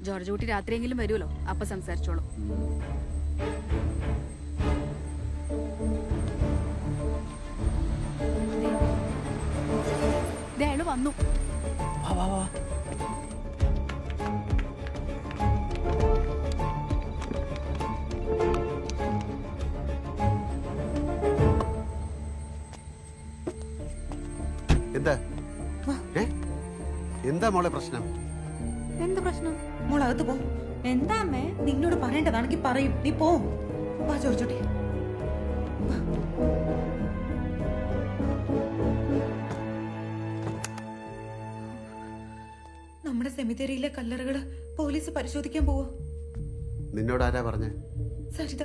George കുട്ടി രാത്രിയെങ്കിലും വരുമല്ലോ, അപ്പൊ സംസാരിച്ചോളൂ. അയാള് വന്നു. എന്താ എന്താ മോളെ പ്രശ്നം? എന്ത് പ്രശ്നം? മോൾ അകത്ത് പോ. എന്താ അമ്മേ? നിന്നോട് പറയേണ്ടതാണെങ്കിൽ പറയും. നീ പോ. വാ ജോർജുട്ടി. നമ്മുടെ സെമിത്തേരിയിലെ കല്ലറകള് പോലീസ് പരിശോധിക്കാൻ പോവോ? നിന്നോട് ആരാ പറഞ്ഞ? സരിത.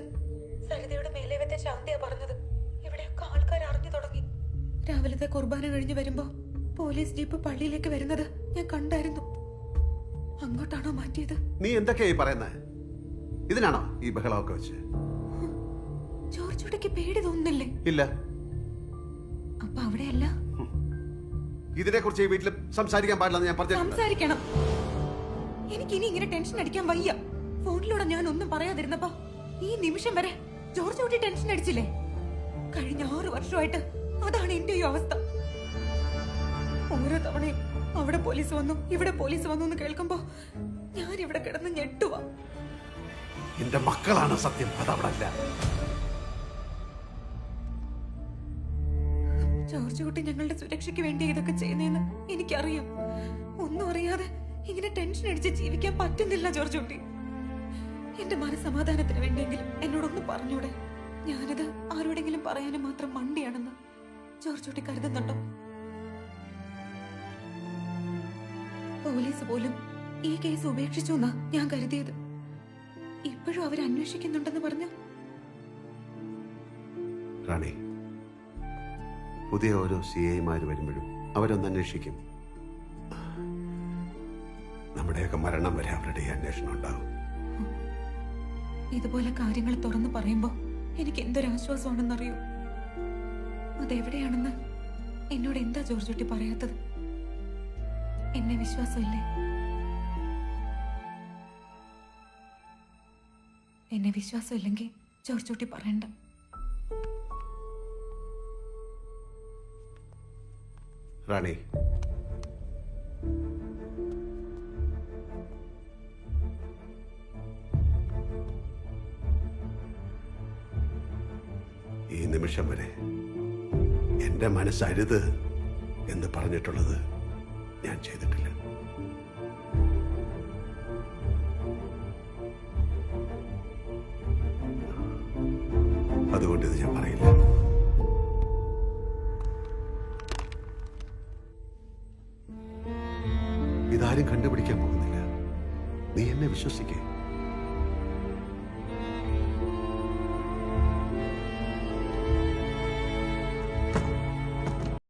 സരിതയുടെ മേലേവത്തെ ശാന്തിയാ പറഞ്ഞത്. ഇവിടെയൊക്കെ ആൾക്കാർ അറിഞ്ഞു തുടങ്ങി. രാവിലത്തെ കുർബാന കഴിഞ്ഞ് വരുമ്പോ പോലീസ് ജീപ്പ് പള്ളിയിലേക്ക് വരുന്നത് ഞാൻ കണ്ടായിരുന്നു. അങ്ങോട്ടാണോ മാറ്റിയത്? നീ എന്തൊക്കെയായി പറയുന്നത്? ഇതിനാണോ ഈ ബഹളമൊക്കെ വെച്ച്? ജോർജുട്ടിക്ക് പേടി തോന്നുന്നില്ലേ? ഇല്ല. അപ്പൊ അവിടെയല്ല. ഇതിനെ കുറിച്ച് ഈ വീട്ടിൽ സംസാരിക്കാൻ പാടില്ലെന്ന് ഞാൻ പറഞ്ഞു. സംസാരിക്കണം. എനിക്കിനി ഇങ്ങനെ ടെൻഷൻ അടിക്കാൻ വയ്യ. ഫോണിലൂടെ ഞാൻ ഒന്നും പറയാതിരുന്നപ്പോ ഈ നിമിഷം വരെ ജോർജുട്ടി ടെൻഷൻ അടിച്ചില്ലേ? കഴിഞ്ഞ 6 വർഷമായിട്ട് അതാണ് എന്റെ ഈ അവസ്ഥ. ഓരോ തവണയും അവിടെ പോലീസ് വന്നു ഇവിടെ പോലീസ് വന്നു എന്ന് കേൾക്കുമ്പോ ഞാൻ ഇവിടെ കിടന്ന് ഞെട്ടുവാ. എന്റെ മക്കളാണ് സത്യം, അതവിടല്ല. ജോർജ് കുട്ടി ഞങ്ങളുടെ സുരക്ഷയ്ക്ക് വേണ്ടി ഇതൊക്കെ ചെയ്യുന്നതെന്ന് എനിക്കറിയാം. ഒന്നും അറിയാതെ ഇങ്ങനെ ടെൻഷൻ അടിച്ച് ജീവിക്കാൻ പറ്റുന്നില്ല ജോർജ് കുട്ടി. എന്റെ മനസമാധാനത്തിന് വേണ്ടിയെങ്കിലും എന്നോടൊന്ന് പറഞ്ഞൂടെ? ഞാനിത് ആരോടെങ്കിലും പറയാനും മാത്രം മണ്ടിയാണെന്ന് ജോർജ് കുട്ടി കരുതുന്നുണ്ടോ? പോലീസ് പോലും ഈ കേസ് ഉപേക്ഷിച്ചു എന്നാ ഞാൻ കരുതിയത്. ഇപ്പോഴും അവർ അന്വേഷിക്കുന്നുണ്ടെന്ന് പറഞ്ഞു. റാണി, പുതിയ ഓരോ CIമാര് വരുമ്പോഴും അവരൊന്ന് അന്വേഷിക്കും. നമ്മുടെയൊക്കെ മരണം വരെ അവരുടെ ഈ അന്വേഷണം ഉണ്ടാവും. ഇതുപോലെ കാര്യങ്ങൾ തുറന്നു പറയുമ്പോ എനിക്ക് എന്തൊരാശ്വാസമാണെന്നറിയൂ. അതെവിടെയാണെന്ന് എന്നോട് എന്താ ജോർജ് കുട്ടി പറയാത്തത്? എന്നെ വിശ്വാസമില്ലേ? എന്നെ വിശ്വാസമില്ലെങ്കിൽ ജോർജ് കുട്ടി പറയണ്ട. റാണി, ഈ നിമിഷം വരെ എന്റെ മനസ്സരുത് എന്ന് പറഞ്ഞിട്ടുള്ളത് ഞാൻ ചെയ്തിട്ടില്ല. അതുകൊണ്ട് ഇത് ഞാൻ പറയില്ല. ഇതാരും കണ്ടുപിടിക്കാൻ പോകുന്നില്ല. നീ എന്നെ വിശ്വസിക്കേ.